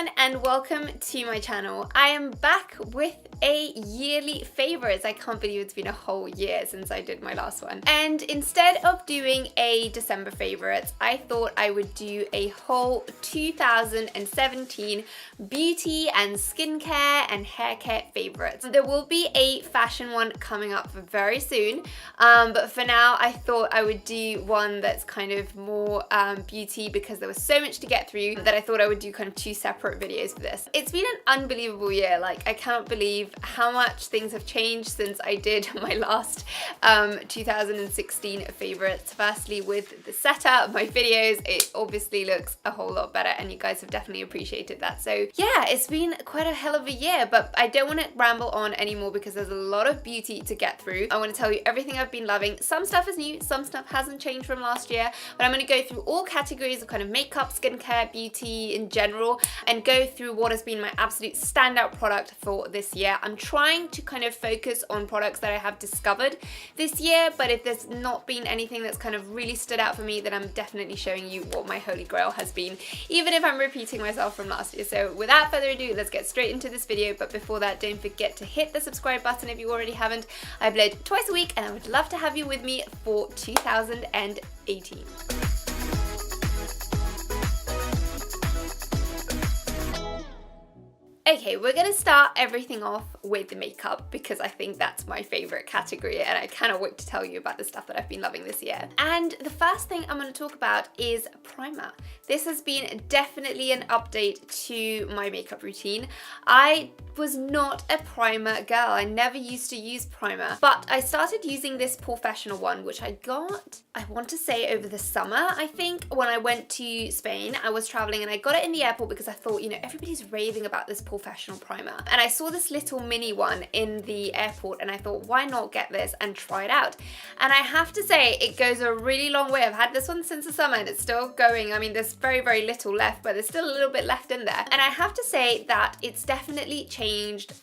everyone and welcome to my channel. I am back with a yearly favorites. I can't believe it's been a whole year since I did my last one. And instead of doing a December favorites, I thought I would do a whole 2017 beauty and skincare and hair care favorites. There will be a fashion one coming up very soon, but for now I thought I would do one that's kind of more beauty because there was so much to get through that I thought I would do kind of two separate videos for this. It's been an unbelievable year. Like, I cannot believe how much things have changed since I did my last 2016 favorites. Firstly, with the setup, my videos, it obviously looks a whole lot better and you guys have definitely appreciated that. So yeah, it's been quite a hell of a year, but I don't want to ramble on anymore because there's a lot of beauty to get through. I want to tell you everything I've been loving. Some stuff is new, some stuff hasn't changed from last year, but I'm going to go through all categories of kind of makeup, skincare, beauty in general, and go through what has been my absolute standout product for this year. I'm trying to kind of focus on products that I have discovered this year, but if there's not been anything that's kind of really stood out for me, then I'm definitely showing you what my holy grail has been, even if I'm repeating myself from last year. So without further ado, let's get straight into this video. But before that, don't forget to hit the subscribe button if you already haven't. I upload twice a week and I would love to have you with me for 2018. Okay, we're gonna start everything off with the makeup because I think that's my favorite category and I cannot wait to tell you about the stuff that I've been loving this year. And the first thing I'm gonna talk about is primer. This has been definitely an update to my makeup routine. I was not a primer girl. I never used to use primer, but I started using this professional one, which I got, I want to say over the summer, I think, when I went to Spain. I was traveling and I got it in the airport because I thought, you know, everybody's raving about this professional primer. And I saw this little mini one in the airport and I thought, why not get this and try it out? And I have to say, it goes a really long way. I've had this one since the summer and it's still going. I mean, there's very, very little left, but there's still a little bit left in there. And I have to say that it's definitely changed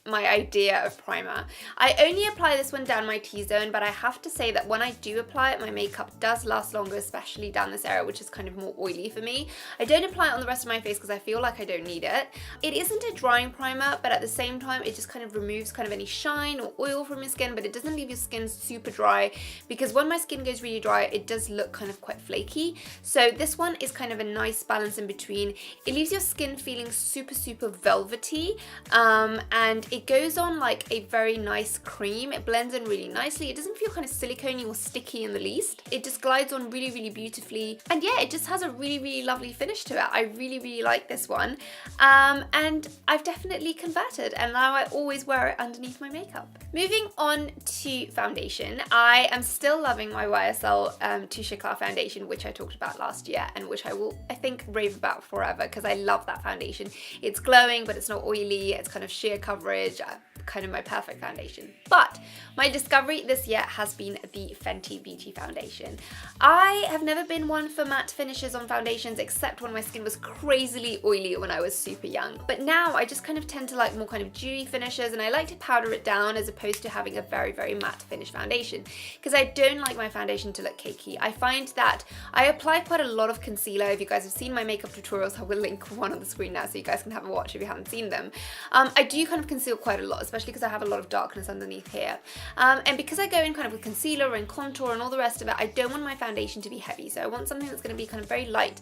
my idea of primer. I only apply this one down my T-zone, but I have to say that when I do apply it, my makeup does last longer, especially down this area, which is kind of more oily for me. I don't apply it on the rest of my face because I feel like I don't need it. It isn't a drying primer, but at the same time, it just kind of removes kind of any shine or oil from your skin, but it doesn't leave your skin super dry because when my skin goes really dry, it does look kind of quite flaky. So this one is kind of a nice balance in between. It leaves your skin feeling super, super velvety, and it goes on like a very nice cream. It blends in really nicely. It doesn't feel kind of silicone-y or sticky in the least. It just glides on really, really beautifully. And yeah, it just has a really, really lovely finish to it. I really, really like this one. And I've definitely converted and now I always wear it underneath my makeup. Moving on to foundation, I am still loving my YSL Touche Éclat foundation, which I talked about last year and which I will, I think, rave about forever because I love that foundation. It's glowing, but it's not oily. It's kind of sheer coverage. Kind of my perfect foundation. But my discovery this year has been the Fenty Beauty foundation. I have never been one for matte finishes on foundations except when my skin was crazily oily when I was super young. But now I just kind of tend to like more kind of dewy finishes and I like to powder it down as opposed to having a very, very matte finish foundation because I don't like my foundation to look cakey. I find that I apply quite a lot of concealer. If you guys have seen my makeup tutorials, I will link one on the screen now so you guys can have a watch if you haven't seen them. I do kind of conceal quite a lot, especially because I have a lot of darkness underneath here. And because I go in kind of with concealer and contour and all the rest of it, I don't want my foundation to be heavy. So I want something that's going to be kind of very light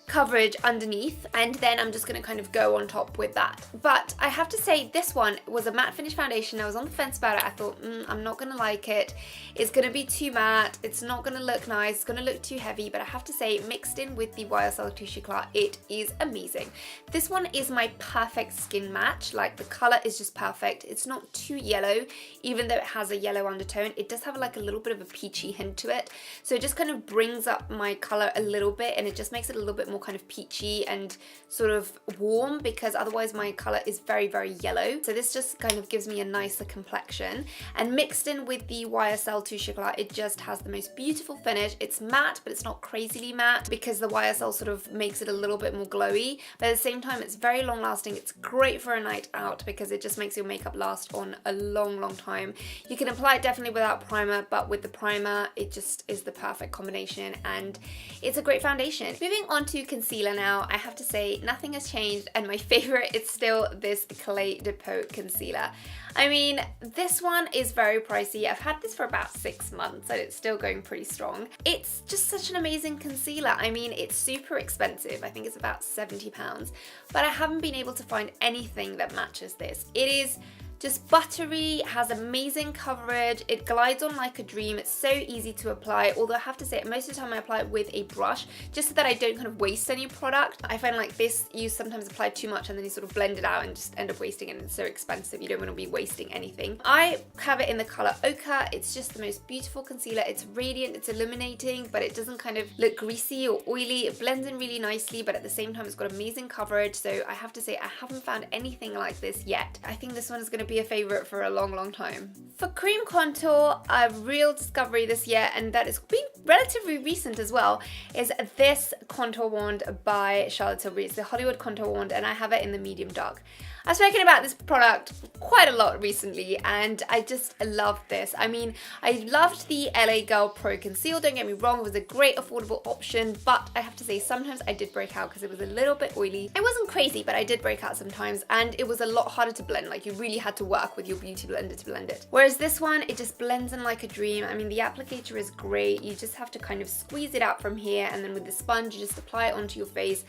coverage underneath, and then I'm just going to kind of go on top with that. But I have to say this one was a matte finish foundation. I was on the fence about it. I thought, I'm not going to like it. It's going to be too matte. It's not going to look nice. It's going to look too heavy. But I have to say, mixed in with the YSL Touche Éclat, it is amazing. This one is my perfect skin match. Like, the color is just perfect. It's not too yellow, even though it has a yellow undertone. It does have like a little bit of a peachy hint to it. So it just kind of brings up my color a little bit and it just makes it a little bit more kind of peachy and sort of warm because otherwise my color is very, very yellow. So this just kind of gives me a nicer complexion, and mixed in with the YSL Touche Éclat, it just has the most beautiful finish. It's matte, but it's not crazily matte because the YSL sort of makes it a little bit more glowy, but at the same time it's very long lasting. It's great for a night out because it just makes your makeup last on a long, long time. You can apply it definitely without primer, but with the primer it just is the perfect combination and it's a great foundation. Moving on to to concealer now. I have to say nothing has changed, and my favorite is still this Clé de Peau concealer. I mean, this one is very pricey. I've had this for about 6 months and it's still going pretty strong. It's just such an amazing concealer. I mean, it's super expensive. I think it's about £70, but I haven't been able to find anything that matches this. It is just buttery, has amazing coverage, it glides on like a dream, it's so easy to apply, although I have to say most of the time I apply it with a brush just so that I don't kind of waste any product. I find like this, you sometimes apply too much and then you sort of blend it out and just end up wasting it, and it's so expensive, you don't want to be wasting anything. I have it in the colour Ochre. It's just the most beautiful concealer. It's radiant, it's illuminating, but it doesn't kind of look greasy or oily. It blends in really nicely, but at the same time it's got amazing coverage, so I have to say I haven't found anything like this yet. I think this one is going to be a favorite for a long time. For cream contour, a real discovery this year, and that has been relatively recent as well, is this contour wand by Charlotte Tilbury. It's the Hollywood contour wand, and I have it in the medium dark. I've spoken about this product quite a lot recently, and I just love this. I mean, I loved the LA Girl Pro Conceal, don't get me wrong, it was a great affordable option, but I have to say sometimes I did break out because it was a little bit oily. It wasn't crazy, but I did break out sometimes, and it was a lot harder to blend. Like, you really had to work with your beauty blender to blend it. Whereas this one, it just blends in like a dream. I mean, the applicator is great. You just have to kind of squeeze it out from here, and then with the sponge, you just apply it onto your face.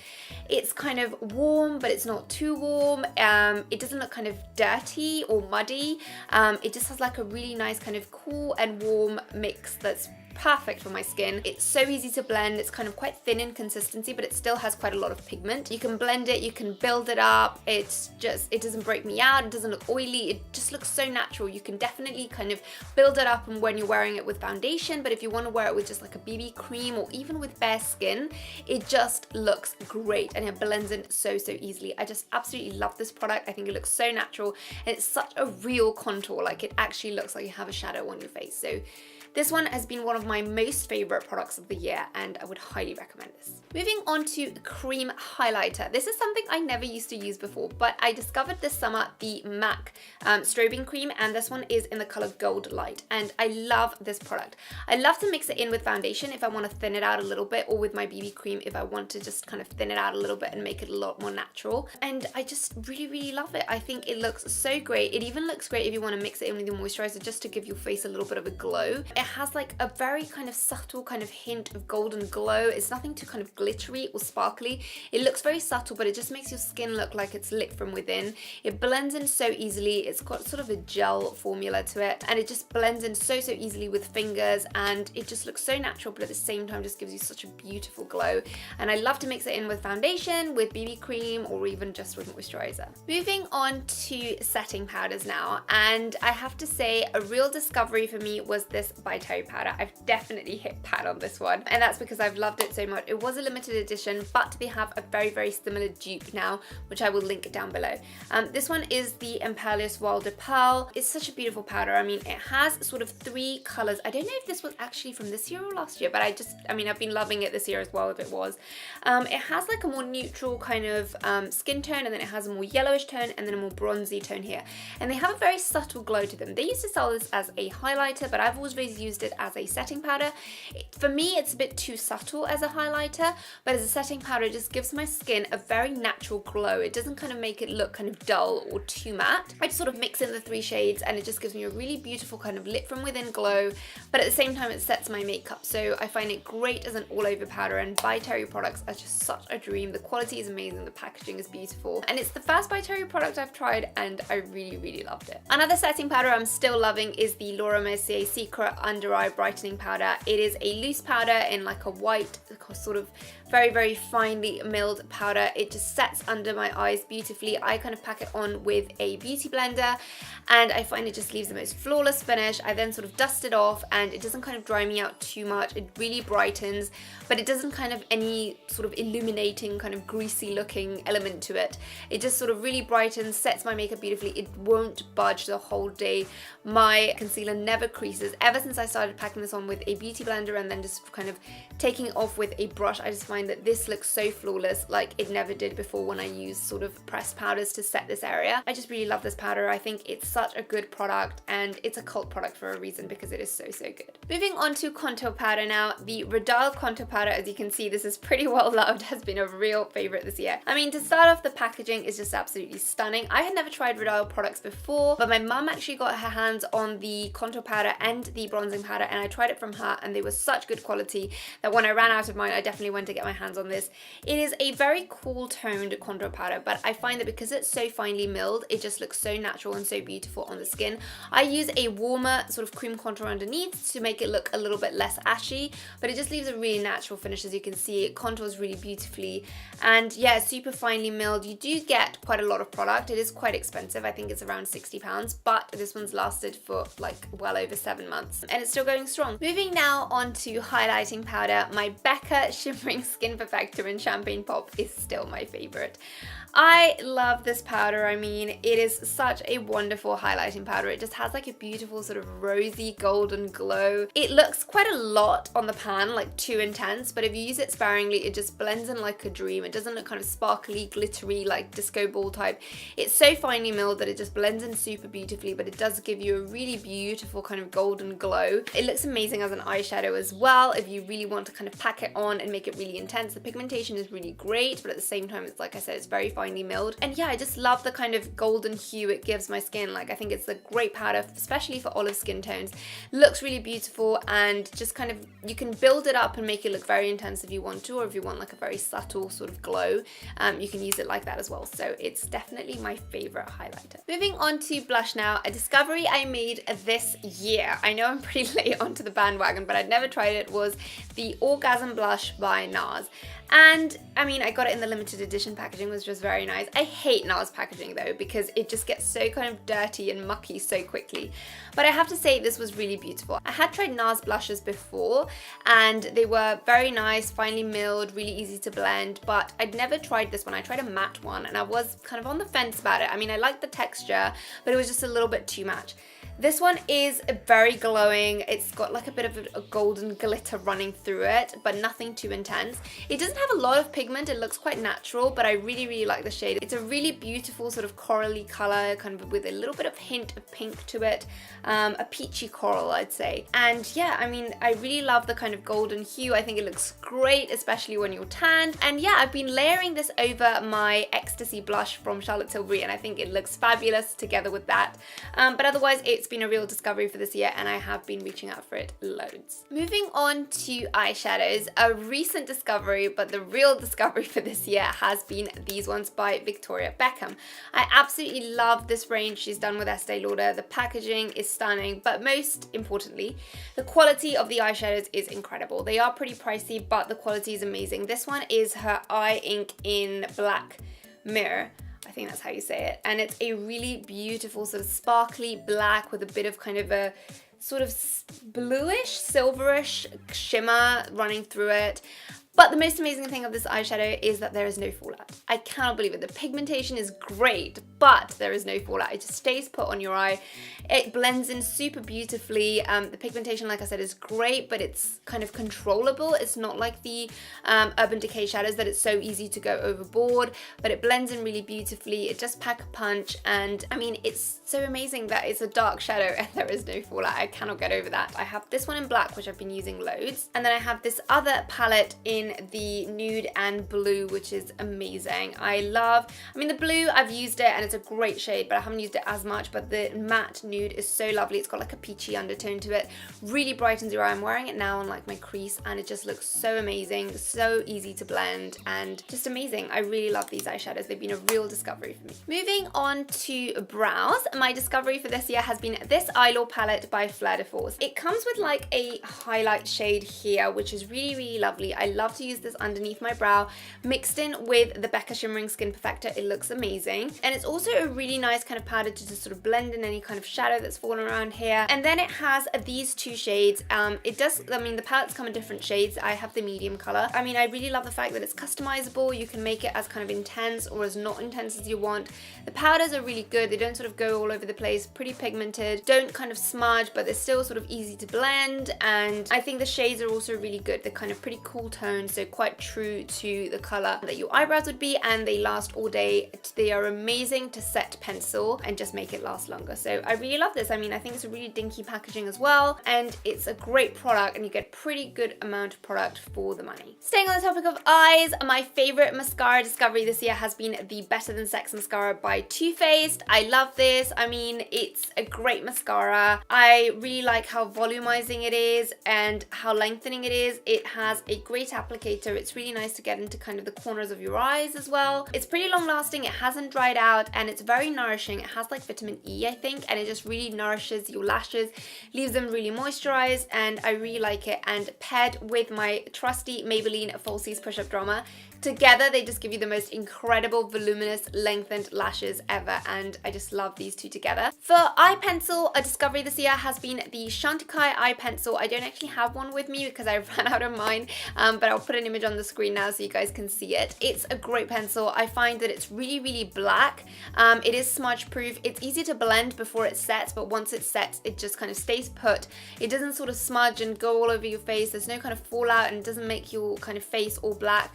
It's kind of warm, but it's not too warm. It doesn't look kind of dirty or muddy. It just has like a really nice kind of cool and warm mix that's perfect for my skin. It's so easy to blend. It's kind of quite thin in consistency, but it still has quite a lot of pigment. You can blend it, you can build it up. It's just, it doesn't break me out. It doesn't look oily. It just looks so natural. You can definitely kind of build it up and when you're wearing it with foundation, but if you want to wear it with just like a BB cream or even with bare skin, it just looks great and it blends in so easily. I just absolutely love this product. I think it looks so natural and it's such a real contour. Like, it actually looks like you have a shadow on your face. So this one has been one of my most favorite products of the year, and I would highly recommend this. Moving on to cream highlighter. This is something I never used to use before, but I discovered this summer the MAC strobing cream, and this one is in the color Gold Light, and I love this product. I love to mix it in with foundation if I want to thin it out a little bit, or with my BB cream if I want to just kind of thin it out a little bit and make it a lot more natural, and I just really love it. I think it looks so great. It even looks great if you want to mix it in with your moisturizer just to give your face a little bit of a glow. It has like a very kind of subtle kind of hint of golden glow. It's nothing too kind of glittery or sparkly. It looks very subtle, but it just makes your skin look like it's lit from within. It blends in so easily. It's got sort of a gel formula to it, and it just blends in so easily with fingers, and it just looks so natural, but at the same time just gives you such a beautiful glow. And I love to mix it in with foundation, with BB cream, or even just with moisturizer. Moving on to setting powders now, and I have to say a real discovery for me was this by Terry powder. I've definitely hit pan on this one, and that's because I've loved it so much. It was a limited edition, but they have a very similar dupe now, which I will link down below. This one is the Imperious Wilder Pearl. It's such a beautiful powder. I mean, it has sort of 3 colors. I don't know if this was actually from this year or last year, but I mean, I've been loving it this year as well if it was. It has like a more neutral kind of skin tone, and then it has a more yellowish tone, and then a more bronzy tone here. And they have a very subtle glow to them. They used to sell this as a highlighter, but I've always used it as a setting powder. For me, it's a bit too subtle as a highlighter, but as a setting powder, it just gives my skin a very natural glow. It doesn't kind of make it look kind of dull or too matte. I just sort of mix in the 3 shades, and it just gives me a really beautiful kind of lit from within glow, but at the same time it sets my makeup. So I find it great as an all-over powder, and By Terry products are just such a dream. The quality is amazing, the packaging is beautiful, and it's the first By Terry product I've tried, and I really loved it. Another setting powder I'm still loving is the Laura Mercier Secret Under Eye Brightening Powder. It is a loose powder in like a white, sort of very finely milled powder. It just sets under my eyes beautifully. I kind of pack it on with a beauty blender, and I find it just leaves the most flawless finish. I then sort of dust it off, and it doesn't kind of dry me out too much. It really brightens, but it doesn't kind of any sort of illuminating kind of greasy looking element to it. It just sort of really brightens, sets my makeup beautifully. It won't budge the whole day. My concealer never creases. Ever since since I started packing this on with a beauty blender and then just kind of taking it off with a brush, I just find that this looks so flawless, like it never did before when I used sort of pressed powders to set this area. I just really love this powder. I think it's such a good product, and it's a cult product for a reason because it is so good. Moving on to contour powder now. The Radial contour powder, as you can see, this is pretty well loved, has been a real favorite this year. I mean, to start off, the packaging is just absolutely stunning. I had never tried Radial products before, but my mum actually got her hands on the contour powder and the bronzing powder, and I tried it from her, and they were such good quality that when I ran out of mine, I definitely went to get my hands on this. It is a very cool toned contour powder, but I find that because it's so finely milled, it just looks so natural and so beautiful on the skin. I use a warmer sort of cream contour underneath to make it look a little bit less ashy, but it just leaves a really natural finish. As you can see, it contours really beautifully, and yeah, super finely milled. You do get quite a lot of product. It is quite expensive. I think it's around £60, but this one's lasted for like well over 7 months, and it's still going strong. Moving now on to highlighting powder, my Becca Shimmering Skin Perfector in Champagne Pop is still my favorite. I love this powder. I mean, it is such a wonderful highlighting powder. It just has like a beautiful sort of rosy golden glow. It looks quite a lot on the pan, like too intense, but if you use it sparingly, it just blends in like a dream. It doesn't look kind of sparkly, glittery, like disco ball type. It's so finely milled that it just blends in super beautifully, but it does give you a really beautiful kind of golden glow. It looks amazing as an eyeshadow as well if you really want to kind of pack it on and make it really intense. The pigmentation is really great, but at the same time, it's like I said, it's very finely milled. And yeah, I just love the kind of golden hue it gives my skin. Like, I think it's a great powder, especially for olive skin tones. Looks really beautiful, and just kind of, you can build it up and make it look very intense if you want to, or if you want like a very subtle sort of glow, you can use it like that as well. So it's definitely my favorite highlighter. Moving on to blush now, a discovery I made this year. I know I'm pretty late onto the bandwagon, but I'd never tried it, was the Orgasm Blush by NARS. And I mean, I got it in the limited edition packaging, which was very nice. I hate NARS packaging though, because it just gets so kind of dirty and mucky so quickly. But I have to say, this was really beautiful. I had tried NARS blushes before, and they were very nice, finely milled, really easy to blend, but I'd never tried this one. I tried a matte one, and I was kind of on the fence about it. I mean, I liked the texture, but it was just a little bit too much. This one is very glowing. It's got like a bit of a golden glitter running through it, but nothing too intense. It doesn't have a lot of pigment. It looks quite natural, but I really like the shade. It's a really beautiful sort of corally color, kind of with a little bit of hint of pink to it. A peachy coral, I'd say. And yeah, I mean, I really love the kind of golden hue. I think it looks great, especially when you're tanned. And yeah, I've been layering this over my Ecstasy blush from Charlotte Tilbury, and I think it looks fabulous together with that. But otherwise, it's been a real discovery for this year, and I have been reaching out for it loads. Moving on to eyeshadows, a recent discovery, but the real discovery for this year has been these ones by Victoria Beckham. I absolutely love this range she's done with Estee Lauder. The packaging is stunning, but most importantly, the quality of the eyeshadows is incredible. They are pretty pricey, but the quality is amazing. This one is her Eye Ink in Black Mirror. I think that's how you say it. And it's a really beautiful sort of sparkly black with a bit of kind of a sort of bluish, silverish shimmer running through it. But the most amazing thing of this eyeshadow is that there is no fallout. I cannot believe it. The pigmentation is great, but there is no fallout. It just stays put on your eye. It blends in super beautifully. The pigmentation, like I said, is great, but it's kind of controllable. It's not like the Urban Decay shadows that it's so easy to go overboard, but it blends in really beautifully. It just packs a punch, and I mean, it's so amazing that it's a dark shadow and there is no fallout. I cannot get over that. I have this one in black, which I've been using loads, and then I have this other palette in the nude and blue, which is amazing. I mean, the blue, I've used it and it's a great shade, but I haven't used it as much. But the matte nude is so lovely. It's got like a peachy undertone to it, really brightens your eye. I'm wearing it now on like my crease, and it just looks so amazing, so easy to blend, and just amazing. I really love these eyeshadows. They've been a real discovery for me. Moving on to brows, my discovery for this year has been this Eyelaw palette by Fleur de Force. It comes with like a highlight shade here, which is really lovely. I love love to use this underneath my brow, mixed in with the Becca Shimmering Skin Perfector. It looks amazing. And it's also a really nice kind of powder to just sort of blend in any kind of shadow that's fallen around here. And then it has these two shades. The palettes come in different shades. I have the medium color. I mean, I really love the fact that it's customizable. You can make it as kind of intense or as not intense as you want. The powders are really good. They don't sort of go all over the place, pretty pigmented, don't kind of smudge, but they're still sort of easy to blend. And I think the shades are also really good. They're kind of pretty cool toned, so quite true to the color that your eyebrows would be, and they last all day. They are amazing to set pencil and just make it last longer. So I really love this. I mean, I think it's a really dinky packaging as well, and it's a great product, and you get pretty good amount of product for the money. Staying on the topic of eyes, my favorite mascara discovery this year has been the Better Than Sex mascara by Too Faced. I love this. I mean, it's a great mascara. I really like how volumizing it is and how lengthening it is. It has a great applicator. It's really nice to get into kind of the corners of your eyes as well. It's pretty long lasting. It hasn't dried out, and it's very nourishing. It has like vitamin E, I think, and it just really nourishes your lashes, leaves them really moisturized, and I really like it. And paired with my trusty Maybelline Falsies Push-Up Drama, together they just give you the most incredible voluminous lengthened lashes ever, and I just love these two together. For eye pencil, a discovery this year has been the Chantecaille eye pencil. I don't actually have one with me because I ran out of mine, but I'll put an image on the screen now so you guys can see it. It's a great pencil. I find that it's really black. It is smudge proof. It's easy to blend before it sets, but once it sets, it just kind of stays put. It doesn't sort of smudge and go all over your face. There's no kind of fallout, and it doesn't make your kind of face all black.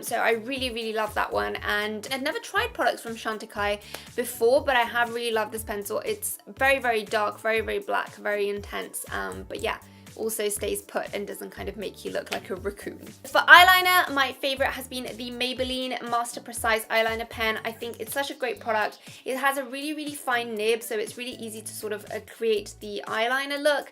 So I really love that one, and I've never tried products from Chantecaille before, but I have really loved this pencil. It's very dark, very black, very intense, but yeah, also stays put and doesn't kind of make you look like a raccoon. For eyeliner, my favorite has been the Maybelline Master Precise Eyeliner Pen. I think it's such a great product. It has a really fine nib, so it's really easy to sort of create the eyeliner look.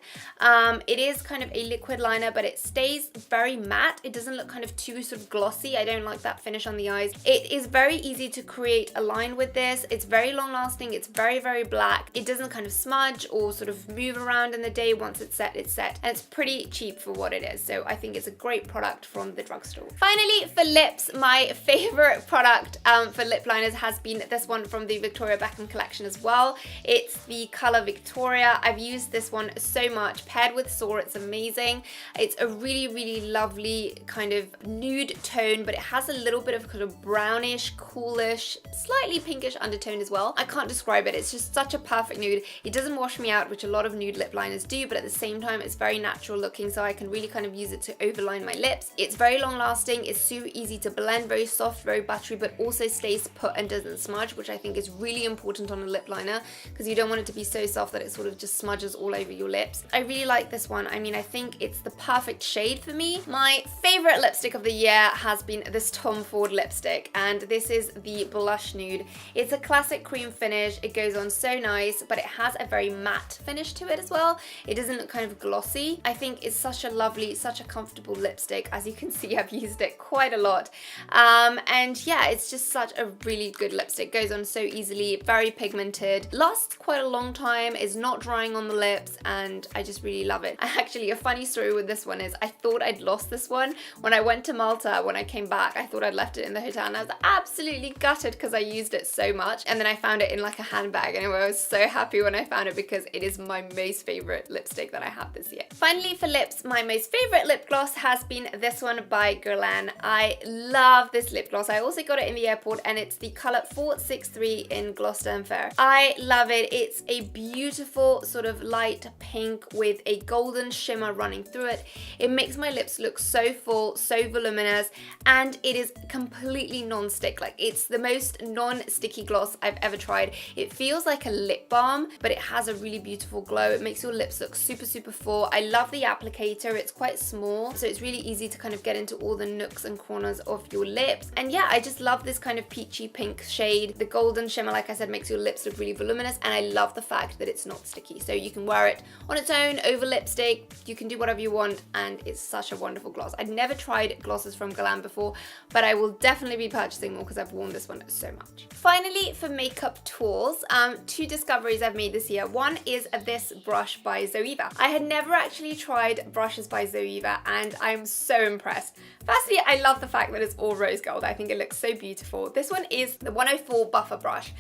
It is kind of a liquid liner, but it stays very matte. It doesn't look kind of too sort of glossy. I don't like that finish on the eyes. It is very easy to create a line with this. It's very long lasting. It's very black. It doesn't kind of smudge or sort of move around in the day. Once it's set, it's set. And it's pretty cheap for what it is, so I think it's a great product from the drugstore. Finally, for lips, my favorite product for lip liners has been this one from the Victoria Beckham collection as well. It's the color Victoria. I've used this one so much. Paired with Soar, it's amazing. It's a really lovely kind of nude tone, but it has a little bit of kind of brownish, coolish, slightly pinkish undertone as well. I can't describe it. It's just such a perfect nude. It doesn't wash me out, which a lot of nude lip liners do, but at the same time, it's very natural looking, so I can really kind of use it to overline my lips. It's very long lasting. It's super easy to blend, very soft, very buttery, but also stays put and doesn't smudge, which I think is really important on a lip liner, because you don't want it to be so soft that it sort of just smudges all over your lips. I really like this one. I mean, I think it's the perfect shade for me. My favorite lipstick of the year has been this Tom Ford lipstick, and this is the Blush Nude. It's a classic cream finish. It goes on so nice, but it has a very matte finish to it as well. It doesn't look kind of glossy. I think it's such a lovely, such a comfortable lipstick. As you can see, I've used it quite a lot. And yeah, it's just such a really good lipstick. Goes on so easily, very pigmented, lasts quite a long time, is not drying on the lips, and I just really love it. Actually, a funny story with this one is I thought I'd lost this one. When I went to Malta, when I came back, I thought I'd left it in the hotel, and I was absolutely gutted because I used it so much. And then I found it in like a handbag, and I was so happy when I found it because it is my most favorite lipstick that I have this year. Finally, for lips, my most favorite lip gloss has been this one by Guerlain. I love this lip gloss. I also got it in the airport, and it's the color 463 in Gloucester and Fair. I love it. It's a beautiful sort of light pink with a golden shimmer running through it. It makes my lips look so full, so voluminous, and it is completely non-stick. Like, it's the most non-sticky gloss I've ever tried. It feels like a lip balm, but it has a really beautiful glow. It makes your lips look super full. I love the applicator. It's quite small, so it's really easy to kind of get into all the nooks and corners of your lips. And yeah, I just love this kind of peachy pink shade. The golden shimmer, like I said, makes your lips look really voluminous, and I love the fact that it's not sticky. So you can wear it on its own, over lipstick, you can do whatever you want, and it's such a wonderful gloss. I'd never tried glosses from Guerlain before, but I will definitely be purchasing more because I've worn this one so much. Finally, for makeup tools, two discoveries I've made this year. One is this brush by Zoeva. I had never actually tried brushes by Zoeva, and I'm so impressed. Firstly, I love the fact that it's all rose gold. I think it looks so beautiful. This one is the 104 Buffer Brush.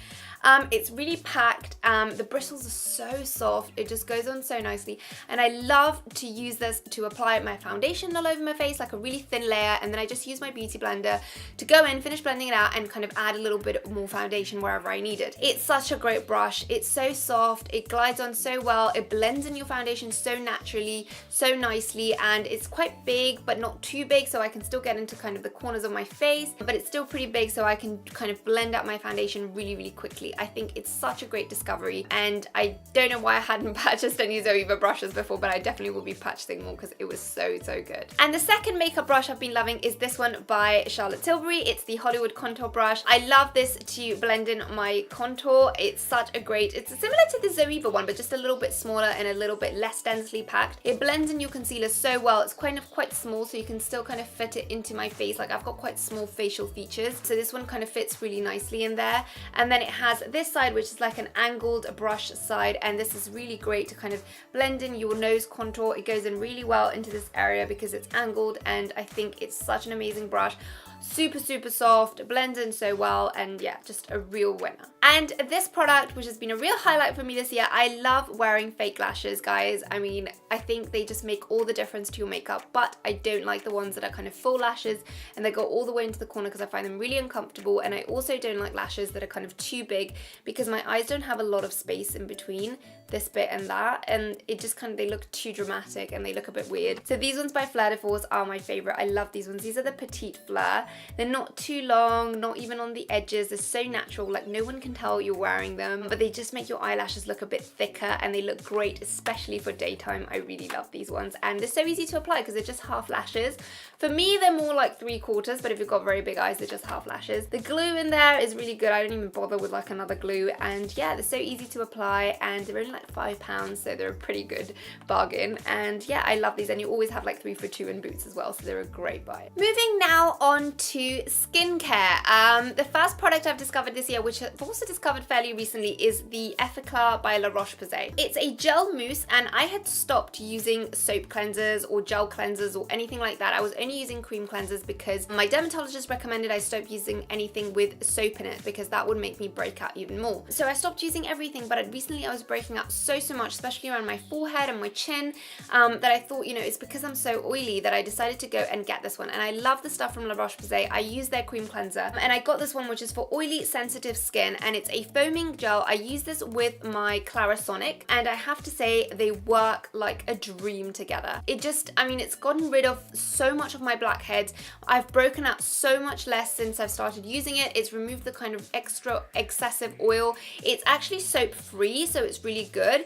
It's really packed. The bristles are so soft. It just goes on so nicely. And I love to use this to apply my foundation all over my face, like a really thin layer. And then I just use my beauty blender to go in, finish blending it out, and kind of add a little bit more foundation wherever I need it. It's such a great brush. It's so soft. It glides on so well. It blends in your foundation so naturally, so nicely. And it's quite big, but not too big, so I can still get into kind of the corners of my face. But it's still pretty big, so I can kind of blend out my foundation really, really quickly. I think it's such a great discovery, and I don't know why I hadn't purchased any Zoeva brushes before, but I definitely will be purchasing more because it was so good. And the second makeup brush I've been loving is this one by Charlotte Tilbury. It's the Hollywood Contour Brush. I love this to blend in my contour. It's such a great, it's similar to the Zoeva one, but just a little bit smaller and a little bit less densely packed. It blends in your concealer so well. It's kind of quite small, so you can still kind of fit it into my face. Like, I've got quite small facial features, so this one kind of fits really nicely in there. And then it has this side, which is like an angled brush side, and this is really great to kind of blend in your nose contour. It goes in really well into this area because it's angled, and I think it's such an amazing brush. Super soft, blends in so well, and yeah, just a real winner. And this product, which has been a real highlight for me this year, I love wearing fake lashes, guys. I mean, I think they just make all the difference to your makeup, but I don't like the ones that are kind of full lashes and they go all the way into the corner because I find them really uncomfortable. And I also don't like lashes that are kind of too big because my eyes don't have a lot of space in between this bit and that, and it just kind of, they look too dramatic and they look a bit weird. So these ones by Fleur de Force are my favorite. I love these ones. These are the Petite Fleur. They're not too long, not even on the edges. They're so natural, like no one can tell you're wearing them, but they just make your eyelashes look a bit thicker and they look great, especially for daytime. I really love these ones, and they're so easy to apply because they're just half lashes. For me, they're more like 3/4, but if you've got very big eyes, they're just half lashes. The glue in there is really good. I don't even bother with like another glue, and yeah, they're so easy to apply, and they're only like £5, so they're a pretty good bargain. And yeah, I love these, and you always have like 3 for 2 in Boots as well, so they're a great buy. Moving now on to skincare. The first product I've discovered this year, which I've also discovered fairly recently, is the Effaclar by La Roche-Posay. It's a gel mousse, and I had stopped using soap cleansers or gel cleansers or anything like that. I was only using cream cleansers because my dermatologist recommended I stop using anything with soap in it because that would make me break out even more. So I stopped using everything, but recently I was breaking out so much, especially around my forehead and my chin, that I thought, you know, it's because I'm so oily that I decided to go and get this one. And I love the stuff from La Roche-Posay. I use their cream cleanser, and I got this one, which is for oily sensitive skin, and it's a foaming gel. I use this with my Clarisonic, and I have to say they work like a dream together. It just, I mean, it's gotten rid of so much of my blackheads. I've broken out so much less since I've started using it. It's removed the kind of extra excessive oil. It's actually soap free, so it's really good.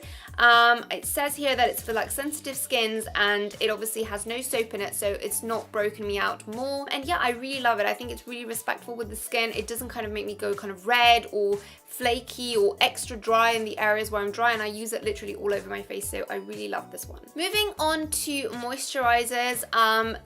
It says here that it's for like sensitive skins, and it obviously has no soap in it, so it's not broken me out more. And yeah, I really love it. I think it's really respectful with the skin. It doesn't kind of make me go kind of red or flaky or extra dry in the areas where I'm dry, and I use it literally all over my face, so I really love this one. Moving on to moisturizers,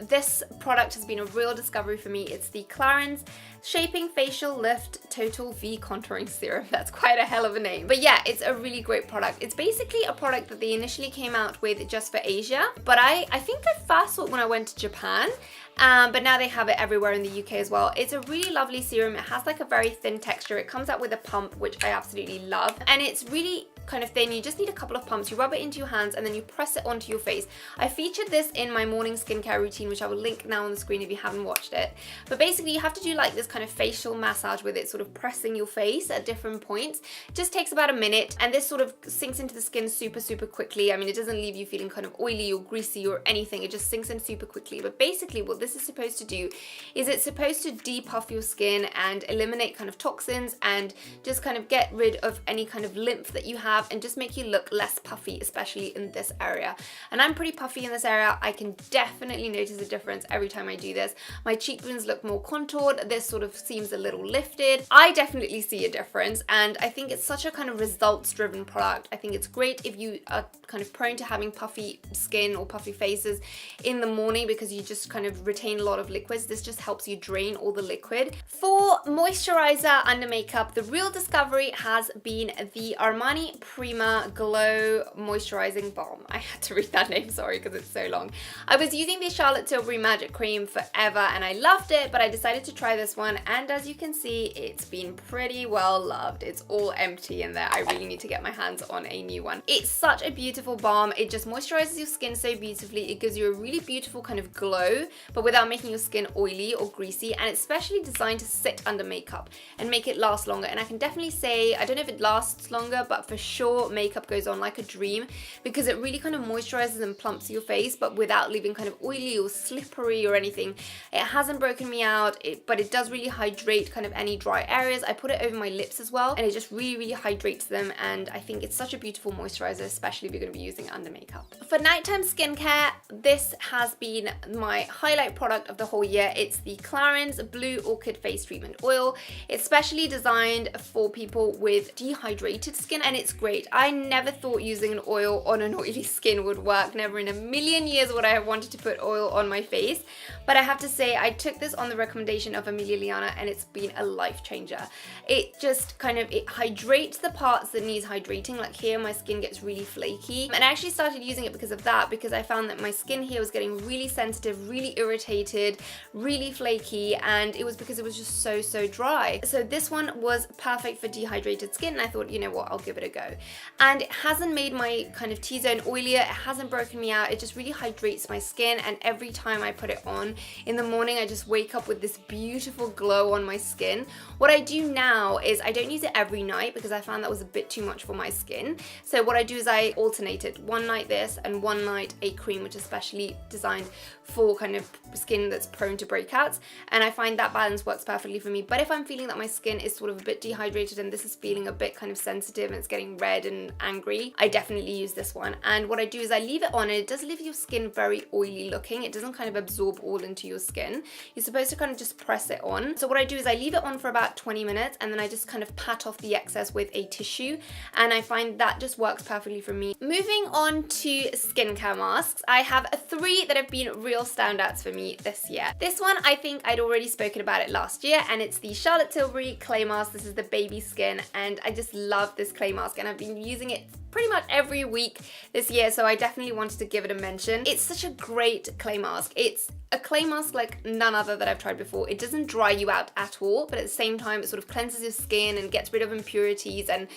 this product has been a real discovery for me. It's the Clarins Shaping Facial Lift Total V Contouring Serum. That's quite a hell of a name. But yeah, it's a really great product. It's basically a product that they initially came out with just for Asia, but I think I first saw it when I went to Japan. But now they have it everywhere in the UK as well. It's a really lovely serum. It has like a very thin texture. It comes out with a pump, which I absolutely love. And it's really kind of thin. You just need a couple of pumps. You rub it into your hands and then you press it onto your face. I featured this in my morning skincare routine, which I will link now on the screen if you haven't watched it. But basically you have to do like this kind of facial massage with it, sort of pressing your face at different points. It just takes about a minute, and this sort of sinks into the skin super quickly. I mean, it doesn't leave you feeling kind of oily or greasy or anything. It just sinks in super quickly. But basically what this is supposed to do is it's supposed to depuff your skin and eliminate kind of toxins and just kind of get rid of any kind of lymph that you have and just make you look less puffy, especially in this area. And I'm pretty puffy in this area. I can definitely notice a difference every time I do this. My cheekbones look more contoured. This sort of seems a little lifted. I definitely see a difference, and I think it's such a kind of results driven product. I think it's great if you are kind of prone to having puffy skin or puffy faces in the morning because you just kind of retain a lot of liquids. This just helps you drain all the liquid. For moisturizer under makeup, the real discovery has been the Armani Prima Glow Moisturizing Balm. I had to read that name, sorry, because it's so long. I was using the Charlotte Tilbury Magic Cream forever and I loved it, but I decided to try this one, and as you can see, it's been pretty well loved. It's all empty in there. I really need to get my hands on a new one. It's such a beautiful balm. It just moisturizes your skin so beautifully. It gives you a really beautiful kind of glow, but without making your skin oily or greasy, and it's specially designed to sit under makeup and make it last longer. And I can definitely say, I don't know if it lasts longer, but for sure makeup goes on like a dream, because it really kind of moisturizes and plumps your face, but without leaving kind of oily or slippery or anything. It hasn't broken me out, but it does really hydrate kind of any dry areas. I put it over my lips as well, and it just really hydrates them, and I think it's such a beautiful moisturizer, especially if you're going to be using it under makeup. For nighttime skincare, this has been my highlight product of the whole year. It's the Clarins Blue Orchid Face Treatment Oil. It's specially designed for people with dehydrated skin, and it's great. I never thought using an oil on an oily skin would work. Never in a million years would I have wanted to put oil on my face, but I have to say I took this on the recommendation of Amelia Liana, and it's been a life changer. It just kind of, it hydrates the parts that needs hydrating. Like here, my skin gets really flaky, and I actually started using it because of that, because I found that my skin here was getting really sensitive, really irritated, really flaky, and it was because it was just so dry. So this one was perfect for dehydrated skin, and I thought, you know what, I'll give it a go. And it hasn't made my kind of T-zone oilier, it hasn't broken me out, it just really hydrates my skin, and every time I put it on in the morning, I just wake up with this beautiful glow on my skin. What I do now is I don't use it every night, because I found that was a bit too much for my skin. So what I do is I alternate it. One night this and one night a cream, which is specially designed for kind of skin that's prone to breakouts, and I find that balance works perfectly for me. But if I'm feeling that my skin is sort of a bit dehydrated and this is feeling a bit kind of sensitive and it's getting red and angry, I definitely use this one. And what I do is I leave it on, and it does leave your skin very oily looking. It doesn't kind of absorb all into your skin. You're supposed to kind of just press it on. So what I do is I leave it on for about 20 minutes, and then I just kind of pat off the excess with a tissue, and I find that just works perfectly for me. Moving on to skincare masks, I have 3 that have been real standouts for me this year. This one, I think I'd already spoken about it last year, and it's the Charlotte Tilbury Clay Mask. This is the baby skin, and I just love this clay mask, and I've been using it pretty much every week this year, so I definitely wanted to give it a mention. It's such a great clay mask. It's a clay mask like none other that I've tried before. It doesn't dry you out at all, but at the same time it sort of cleanses your skin and gets rid of impurities, and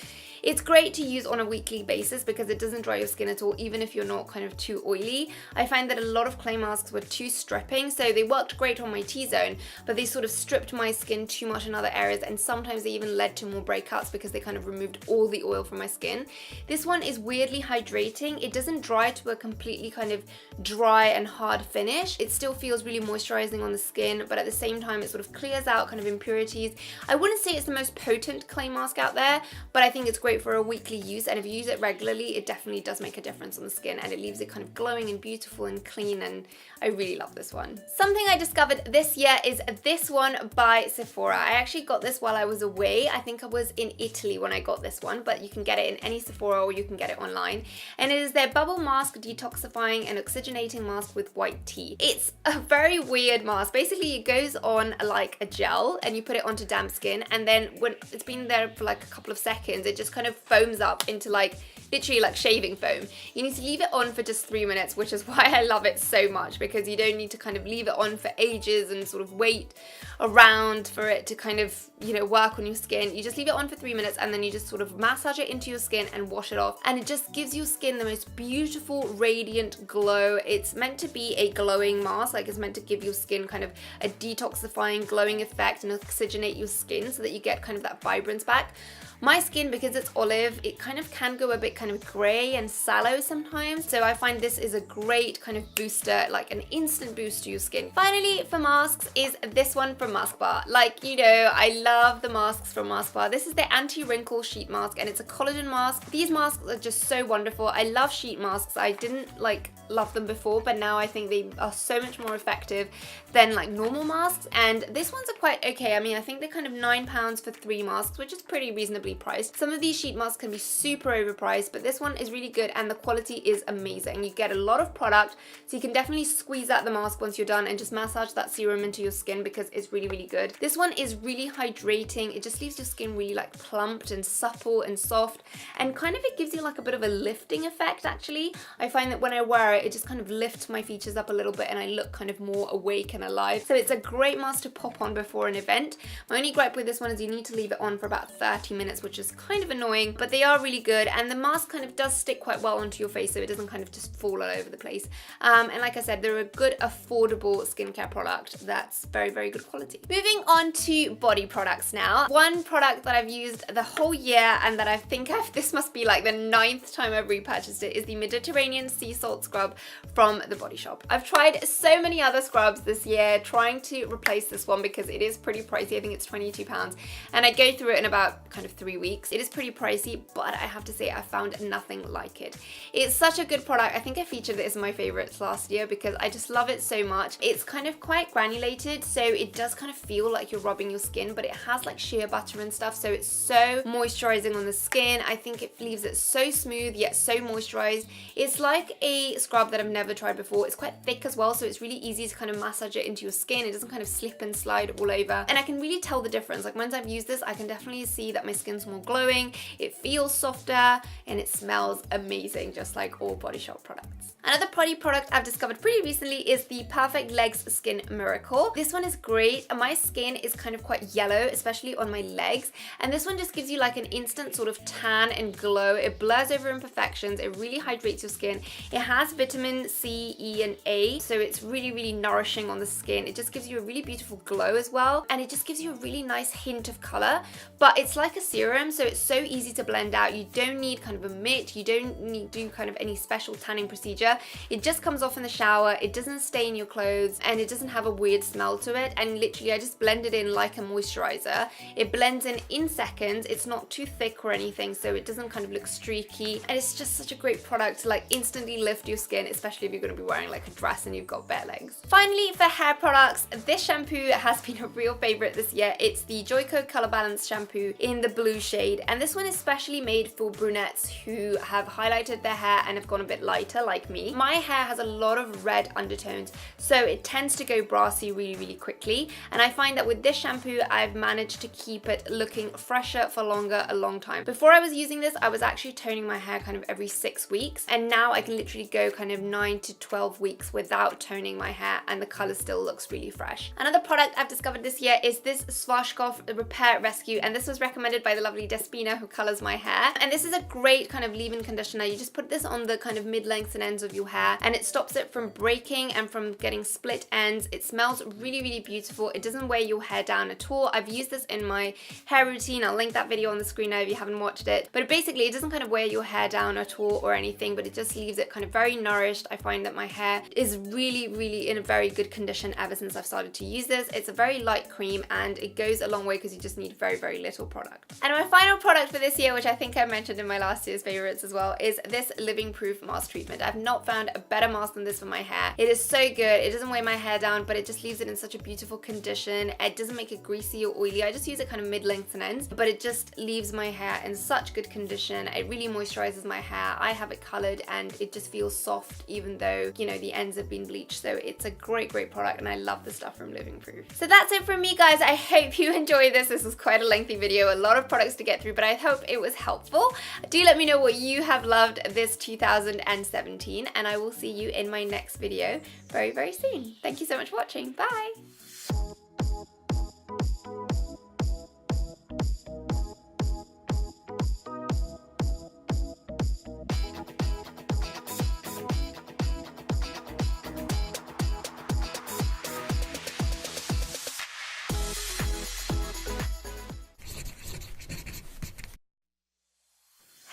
it's great to use on a weekly basis because it doesn't dry your skin at all, even if you're not kind of too oily. I find that a lot of clay masks were too stripping, so they worked great on my T-zone, but they sort of stripped my skin too much in other areas, and sometimes they even led to more breakouts because they kind of removed all the oil from my skin. This one is weirdly hydrating. It doesn't dry to a completely kind of dry and hard finish. It still feels really moisturizing on the skin, but at the same time it sort of clears out kind of impurities. I wouldn't say it's the most potent clay mask out there, but I think it's great for a weekly use, and if you use it regularly, it definitely does make a difference on the skin, and it leaves it kind of glowing and beautiful and clean, and I really love this one. Something I discovered this year is this one by Sephora. I actually got this while I was away. I think I was in Italy when I got this one, but you can get it in any Sephora or you can get it online, and it is their Bubble Mask Detoxifying and Oxygenating Mask with White Tea. It's a very weird mask. Basically, it goes on like a gel, and you put it onto damp skin, and then when it's been there for like a couple of seconds, it just kind of foams up into like literally like shaving foam. You need to leave it on for just 3 minutes, which is why I love it so much, because you don't need to kind of leave it on for ages and sort of wait around for it to kind of, you know, work on your skin. You just leave it on for 3 minutes, and then you just sort of massage it into your skin and wash it off, and it just gives your skin the most beautiful radiant glow. It's meant to be a glowing mask, like it's meant to give your skin kind of a detoxifying glowing effect and oxygenate your skin so that you get kind of that vibrance back. My skin, because it's olive, it kind of can go a bit kind of grey and sallow sometimes, so I find this is a great kind of booster, like an instant boost to your skin. Finally, for masks, is this one from Mask Bar. Like, you know, I love the masks from Mask Bar. This is the anti-wrinkle sheet mask, and it's a collagen mask. These masks are just so wonderful. I love sheet masks. I didn't like love them before, but now I think they are so much more effective than like normal masks, and this one's are quite okay. I mean, I think they're kind of £9 for 3 masks, which is pretty reasonably reasonably priced. Some of these sheet masks can be super overpriced, but this one is really good and the quality is amazing. You get a lot of product, so you can definitely squeeze out the mask once you're done and just massage that serum into your skin because it's really, really good. This one is really hydrating. It just leaves your skin really like plumped and supple and soft, and kind of it gives you like a bit of a lifting effect actually. I find that when I wear it, it just kind of lifts my features up a little bit and I look kind of more awake and alive. So it's a great mask to pop on before an event. My only gripe with this one is you need to leave it on for about 30 minutes, which is kind of annoying, but they are really good, and the mask kind of does stick quite well onto your face so it doesn't kind of just fall all over the place. And like I said, they're a good affordable skincare product that's very, very good quality. Moving on to body products now. One product that I've used the whole year and that I think this must be like the 9th time I've repurchased it is the Mediterranean Sea Salt Scrub from the Body Shop. I've tried so many other scrubs this year trying to replace this one because it is pretty pricey. I think it's £22 and I go through it in about kind of 3 weeks. It is pretty pricey, but I have to say I found nothing like it. It's such a good product. I think I featured this in my favorites last year because I just love it so much. It's kind of quite granulated, so it does kind of feel like you're rubbing your skin, but it has like shea butter and stuff, so it's so moisturizing on the skin. I think it leaves it so smooth yet so moisturized. It's like a scrub that I've never tried before. It's quite thick as well, so it's really easy to kind of massage it into your skin. It doesn't kind of slip and slide all over, and I can really tell the difference. Like once I've used this, I can definitely see that my skin's more glowing, it feels softer, and it smells amazing, just like all Body Shop products. Another body product I've discovered pretty recently is the Perfect Legs Skin Miracle. This one is great. My skin is kind of quite yellow, especially on my legs, and this one just gives you like an instant sort of tan and glow. It blurs over imperfections, it really hydrates your skin. It has vitamin C, E, and A, so it's really, really nourishing on the skin. It just gives you a really beautiful glow as well, and it just gives you a really nice hint of color, but it's like a serum, so it's so easy to blend out. You don't need kind of a mitt, you don't need to do kind of any special tanning procedure. It just comes off in the shower, it doesn't stain your clothes, and it doesn't have a weird smell to it, and literally I just blend it in like a moisturizer. It blends in seconds, it's not too thick or anything, so it doesn't kind of look streaky, and it's just such a great product to like instantly lift your skin, especially if you're going to be wearing like a dress and you've got bare legs. Finally, for hair products, this shampoo has been a real favorite this year. It's the Joico Color Balance shampoo in the blue shade, and this one is specially made for brunettes who have highlighted their hair and have gone a bit lighter like me. My hair has a lot of red undertones, so it tends to go brassy really, really quickly, and I find that with this shampoo I've managed to keep it looking fresher for longer, a long time. Before I was using this, I was actually toning my hair kind of every 6 weeks, and now I can literally go kind of 9 to 12 weeks without toning my hair and the color still looks really fresh. Another product I've discovered this year is this Schwarzkopf Repair Rescue, and this was recommended by the lovely JASMINA who colors my hair, and this is a great kind of leave-in conditioner. You just put this on the kind of mid-lengths and ends of your hair, and it stops it from breaking and from getting split ends. It smells really, really beautiful. It doesn't weigh your hair down at all. I've used this in my hair routine. I'll link that video on the screen now if you haven't watched it, but basically it doesn't kind of weigh your hair down at all or anything, but it just leaves it kind of very nourished. I find that my hair is really, really in a very good condition ever since I've started to use this. It's a very light cream and it goes a long way because you just need very, very little product. And my final product for this year, which I think I mentioned in my last year's favorites as well, is this Living Proof Mask Treatment. I've not found a better mask than this for my hair. It is so good. It doesn't weigh my hair down, but it just leaves it in such a beautiful condition. It doesn't make it greasy or oily. I just use it kind of mid-lengths and ends, but it just leaves my hair in such good condition. It really moisturizes my hair. I have it colored and it just feels soft even though, you know, the ends have been bleached. So it's a great, great product and I love the stuff from Living Proof. So that's it from me, guys. I hope you enjoyed this. This was quite a lengthy video, a lot of products to get through, but I hope it was helpful. Do let me know what you have loved this 2017 and I will see you in my next video very, very soon. Thank you so much for watching. Bye.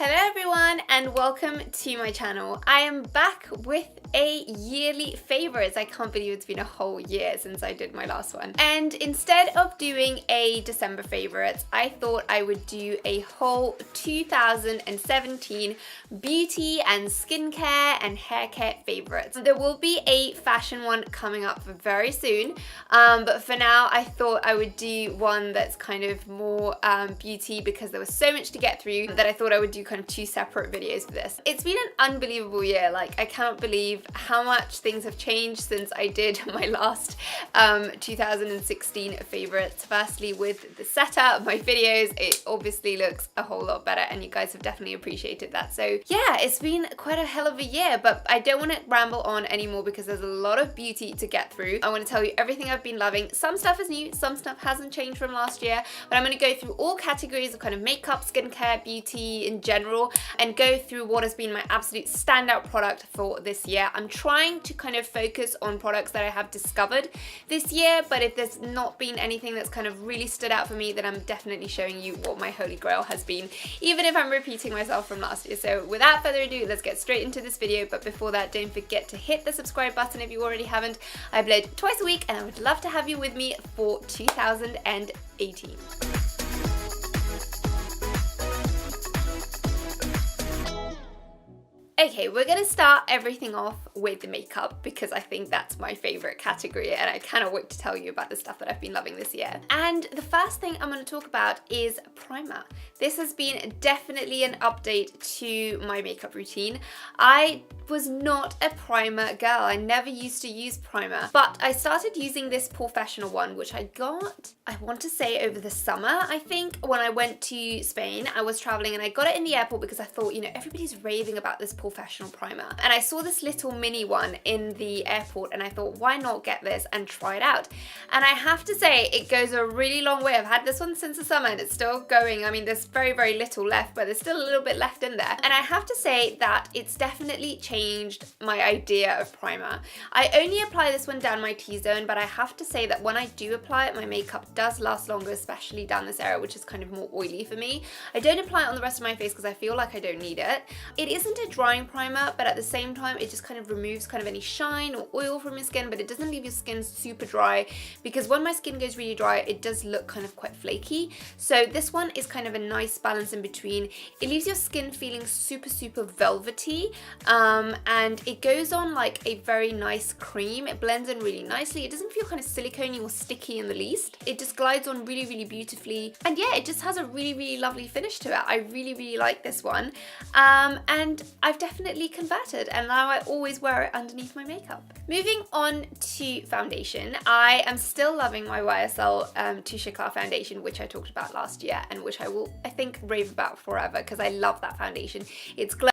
Hello everyone and welcome to my channel. I am back with a yearly favorites. I can't believe it's been a whole year since I did my last one. And instead of doing a December favorites, I thought I would do a whole 2017 beauty and skincare and hair care favorites. There will be a fashion one coming up very soon, but for now I thought I would do one that's kind of more beauty because there was so much to get through that I thought I would do kind of two separate videos for this. It's been an unbelievable year. Like, I cannot believe how much things have changed since I did my last 2016 favorites. Firstly, with the setup, my videos, it obviously looks a whole lot better and you guys have definitely appreciated that. So yeah, it's been quite a hell of a year, but I don't want to ramble on anymore because there's a lot of beauty to get through. I want to tell you everything I've been loving. Some stuff is new, some stuff hasn't changed from last year, but I'm going to go through all categories of kind of makeup, skincare, beauty in general, and go through what has been my absolute standout product for this year. I'm trying to kind of focus on products that I have discovered this year, but if there's not been anything that's kind of really stood out for me, then I'm definitely showing you what my holy grail has been, even if I'm repeating myself from last year. So without further ado, let's get straight into this video. But before that, don't forget to hit the subscribe button if you already haven't. I upload twice a week and I would love to have you with me for 2018. Okay, we're gonna start everything off with the makeup because I think that's my favorite category and I cannot wait to tell you about the stuff that I've been loving this year. And the first thing I'm gonna talk about is primer. This has been definitely an update to my makeup routine. I was not a primer girl. I never used to use primer, but I started using this professional one, which I got, I want to say over the summer, I think, when I went to Spain. I was traveling and I got it in the airport because I thought, you know, everybody's raving about this professional primer. And I saw this little mini one in the airport and I thought, why not get this and try it out? And I have to say, it goes a really long way. I've had this one since the summer and it's still going. I mean, there's very, very little left, but there's still a little bit left in there. And I have to say that it's definitely changed my idea of primer. I only apply this one down my T-zone, but I have to say that when I do apply it, my makeup does last longer, especially down this area, which is kind of more oily for me. I don't apply it on the rest of my face because I feel like I don't need it. It isn't a drying primer, but at the same time, it just kind of removes kind of any shine or oil from your skin, but it doesn't leave your skin super dry, because when my skin goes really dry, it does look kind of quite flaky. So this one is kind of a nice balance in between. It leaves your skin feeling super, super velvety, and it goes on like a very nice cream. It blends in really nicely. It doesn't feel kind of silicone-y or sticky in the least. It just glides on really, really beautifully. And yeah, it just has a really, really lovely finish to it. I really, really like this one. And I've definitely converted and now I always wear it underneath my makeup. Moving on to foundation, I am still loving my YSL Touche Éclat foundation, which I talked about last year and which I will, I think, rave about forever because I love that foundation. It's